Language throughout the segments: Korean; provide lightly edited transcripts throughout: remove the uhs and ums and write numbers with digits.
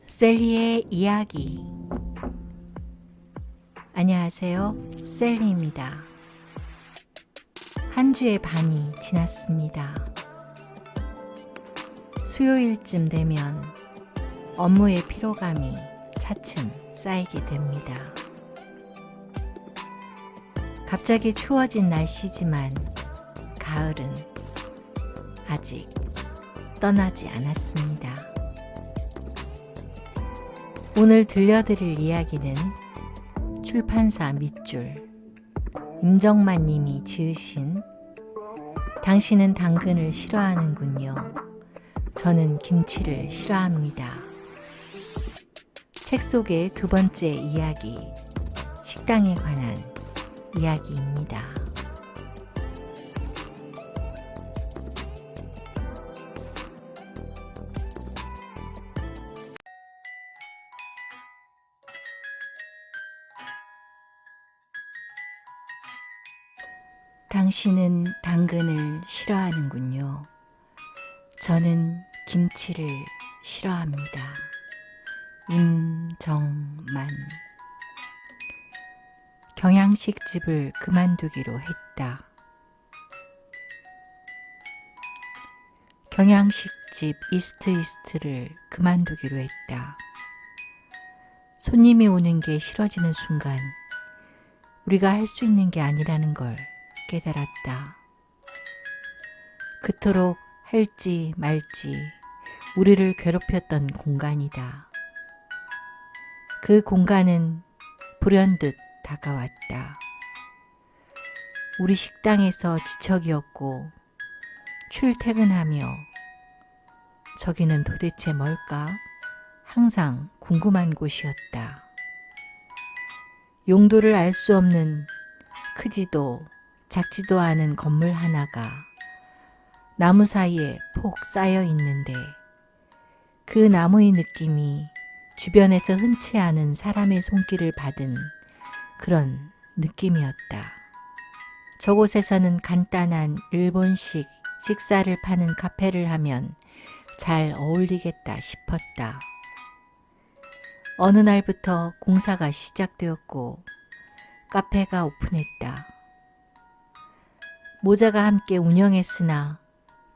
셀리의 이야기. 안녕하세요, 셀리입니다. 한 주의 반이 지났습니다. 수요일쯤 되면 업무의 피로감이 차츰 쌓이게 됩니다. 갑자기 추워진 날씨지만 가을은 아직 떠나지 않았습니다. 오늘 들려드릴 이야기는 출판사 밑줄 임정만 님이 지으신 당신은 당근을 싫어하는군요. 저는 김치를 싫어합니다. 책 속의 두 번째 이야기, 식당에 관한 이야기입니다. 당신은 당근을 싫어하는군요. 저는 김치를 싫어합니다. 임정만. 경양식집을 그만두기로 했다. 경양식집 이스트를 그만두기로 했다. 손님이 오는 게 싫어지는 순간 우리가 할 수 있는 게 아니라는 걸 깨달았다. 그토록 할지 말지 우리를 괴롭혔던 공간이다. 그 공간은 불현듯 다가왔다. 우리 식당에서 지척이었고 출퇴근하며 저기는 도대체 뭘까? 항상 궁금한 곳이었다. 용도를 알 수 없는 크지도 작지도 않은 건물 하나가 나무 사이에 폭 쌓여 있는데 그 나무의 느낌이 주변에서 흔치 않은 사람의 손길을 받은 그런 느낌이었다. 저곳에서는 간단한 일본식 식사를 파는 카페를 하면 잘 어울리겠다 싶었다. 어느 날부터 공사가 시작되었고 카페가 오픈했다. 모자가 함께 운영했으나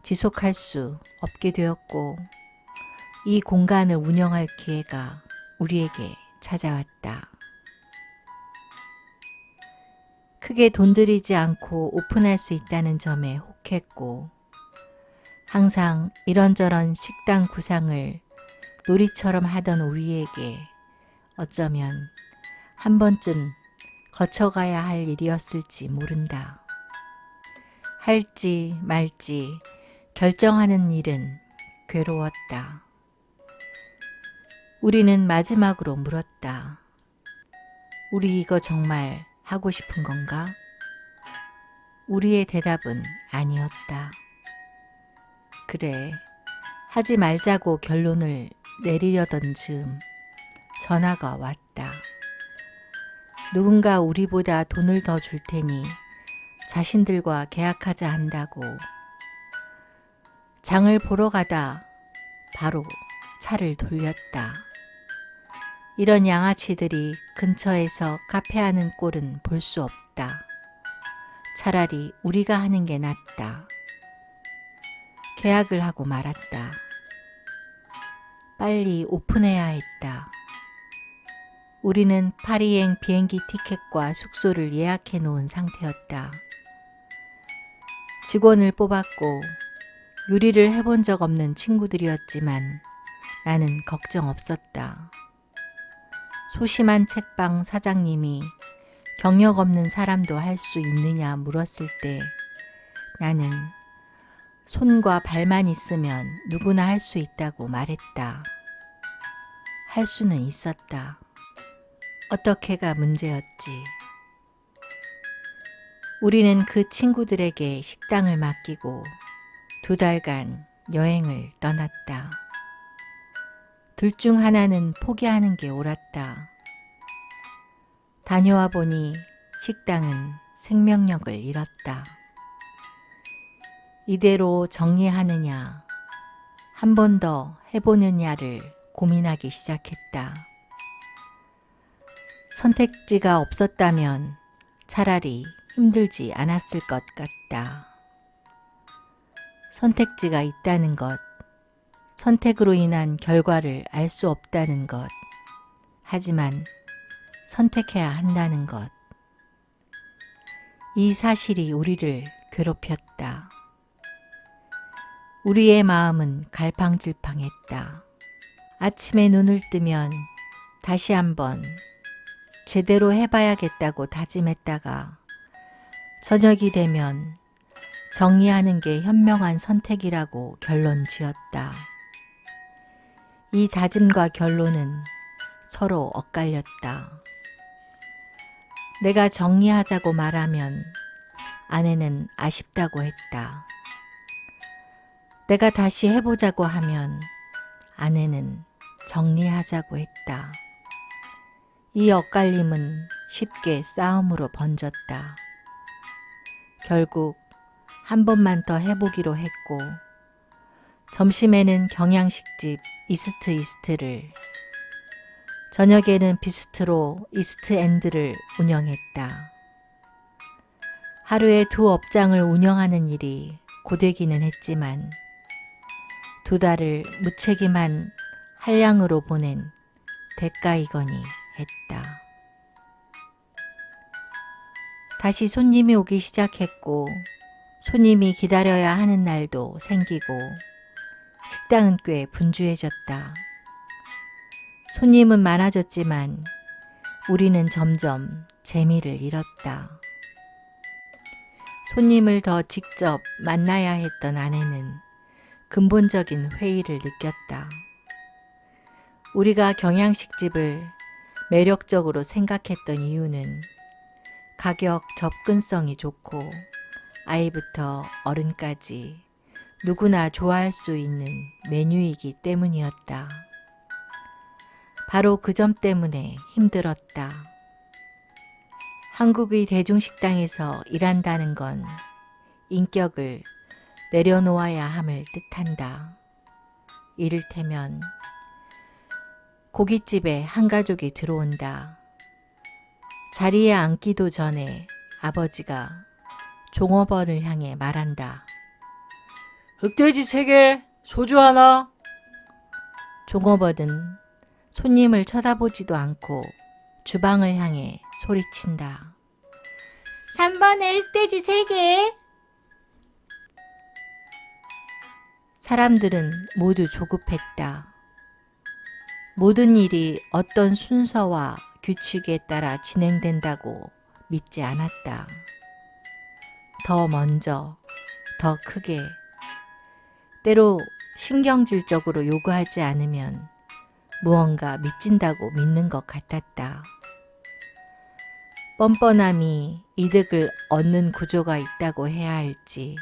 지속할 수 없게 되었고 이 공간을 운영할 기회가 우리에게 찾아왔다. 크게 돈 들이지 않고 오픈할 수 있다는 점에 혹했고 항상 이런저런 식당 구상을 놀이처럼 하던 우리에게 어쩌면 한 번쯤 거쳐가야 할 일이었을지 모른다. 할지 말지 결정하는 일은 괴로웠다. 우리는 마지막으로 물었다. 우리 이거 정말 하고 싶은 건가? 우리의 대답은 아니었다. 그래, 하지 말자고 결론을 내리려던 즈음 전화가 왔다. 누군가 우리보다 돈을 더 줄 테니 자신들과 계약하자 한다고. 장을 보러 가다 바로 차를 돌렸다. 이런 양아치들이 근처에서 카페하는 꼴은 볼 수 없다. 차라리 우리가 하는 게 낫다. 계약을 하고 말았다. 빨리 오픈해야 했다. 우리는 파리행 비행기 티켓과 숙소를 예약해 놓은 상태였다. 직원을 뽑았고 요리를 해본 적 없는 친구들이었지만 나는 걱정 없었다. 소심한 책방 사장님이 경력 없는 사람도 할 수 있느냐 물었을 때 나는 손과 발만 있으면 누구나 할 수 있다고 말했다. 할 수는 있었다. 어떻게가 문제였지. 우리는 그 친구들에게 식당을 맡기고 2달간 여행을 떠났다. 둘 중 하나는 포기하는 게 옳았다. 다녀와 보니 식당은 생명력을 잃었다. 이대로 정리하느냐, 한 번 더 해보느냐를 고민하기 시작했다. 선택지가 없었다면 차라리 힘들지 않았을 것 같다. 선택지가 있다는 것, 선택으로 인한 결과를 알 수 없다는 것, 하지만 선택해야 한다는 것. 이 사실이 우리를 괴롭혔다. 우리의 마음은 갈팡질팡했다. 아침에 눈을 뜨면 다시 한번 제대로 해봐야겠다고 다짐했다가 저녁이 되면 정리하는 게 현명한 선택이라고 결론 지었다. 이 다짐과 결론은 서로 엇갈렸다. 내가 정리하자고 말하면 아내는 아쉽다고 했다. 내가 다시 해보자고 하면 아내는 정리하자고 했다. 이 엇갈림은 쉽게 싸움으로 번졌다. 결국 한 번만 더 해보기로 했고 점심에는 경양식집 이스트를, 저녁에는 비스트로 이스트엔드를 운영했다. 하루에 2 업장을 운영하는 일이 고되기는 했지만 2달을 무책임한 한량으로 보낸 대가이거니 했다. 다시 손님이 오기 시작했고 손님이 기다려야 하는 날도 생기고 식당은 꽤 분주해졌다. 손님은 많아졌지만 우리는 점점 재미를 잃었다. 손님을 더 직접 만나야 했던 아내는 근본적인 회의를 느꼈다. 우리가 경양식집을 매력적으로 생각했던 이유는 가격 접근성이 좋고 아이부터 어른까지 누구나 좋아할 수 있는 메뉴이기 때문이었다. 바로 그 점 때문에 힘들었다. 한국의 대중식당에서 일한다는 건 인격을 내려놓아야 함을 뜻한다. 이를테면 고깃집에 한 가족이 들어온다. 자리에 앉기도 전에 아버지가 종업원을 향해 말한다. 흑돼지 3개, 소주 하나. 종업원은 손님을 쳐다보지도 않고 주방을 향해 소리친다. 3번에 흑돼지 3개. 사람들은 모두 조급했다. 모든 일이 어떤 순서와 규칙에 따라 진행된다고 믿지 않았다. 더 먼저, 더 크게, 때로 신경질적으로 요구하지 않으면 무언가 미친다고 믿는 것 같았다. 뻔뻔함이 이득을 얻는 구조가 있다고 해야 할지,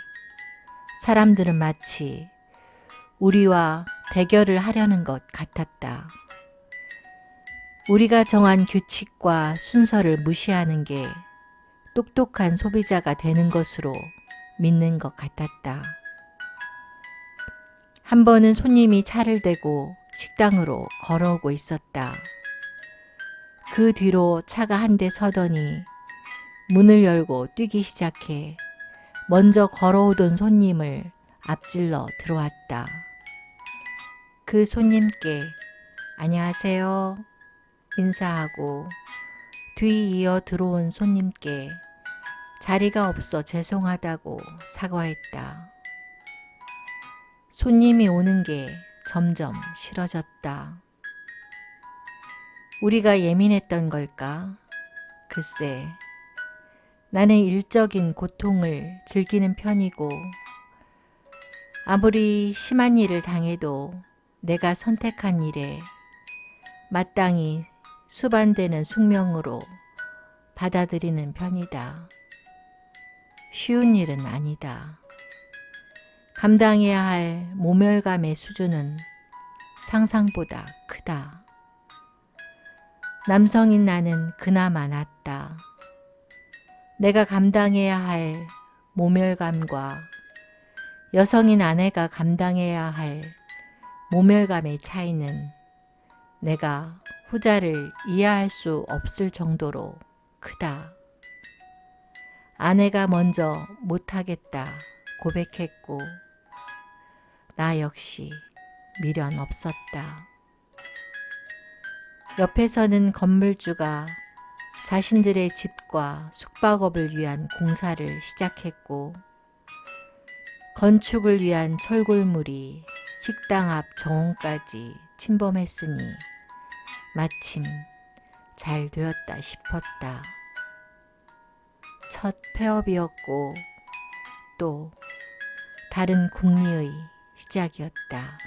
사람들은 마치 우리와 대결을 하려는 것 같았다. 우리가 정한 규칙과 순서를 무시하는 게 똑똑한 소비자가 되는 것으로 믿는 것 같았다. 한 번은 손님이 차를 대고 식당으로 걸어오고 있었다. 그 뒤로 차가 한 대 서더니 문을 열고 뛰기 시작해 먼저 걸어오던 손님을 앞질러 들어왔다. 그 손님께 안녕하세요 인사하고 뒤이어 들어온 손님께 자리가 없어 죄송하다고 사과했다. 손님이 오는 게 점점 싫어졌다. 우리가 예민했던 걸까? 글쎄, 나는 일적인 고통을 즐기는 편이고 아무리 심한 일을 당해도 내가 선택한 일에 마땅히 수반되는 숙명으로 받아들이는 편이다. 쉬운 일은 아니다. 감당해야 할 모멸감의 수준은 상상보다 크다. 남성인 나는 그나마 낫다. 내가 감당해야 할 모멸감과 여성인 아내가 감당해야 할 모멸감의 차이는 내가 후자를 이해할 수 없을 정도로 크다. 아내가 먼저 못하겠다 고백했고 나 역시 미련 없었다. 옆에서는 건물주가 자신들의 집과 숙박업을 위한 공사를 시작했고 건축을 위한 철골물이 식당 앞 정원까지 침범했으니 마침 잘 되었다 싶었다. 첫 폐업이었고 또 다른 궁리의 시작이었다.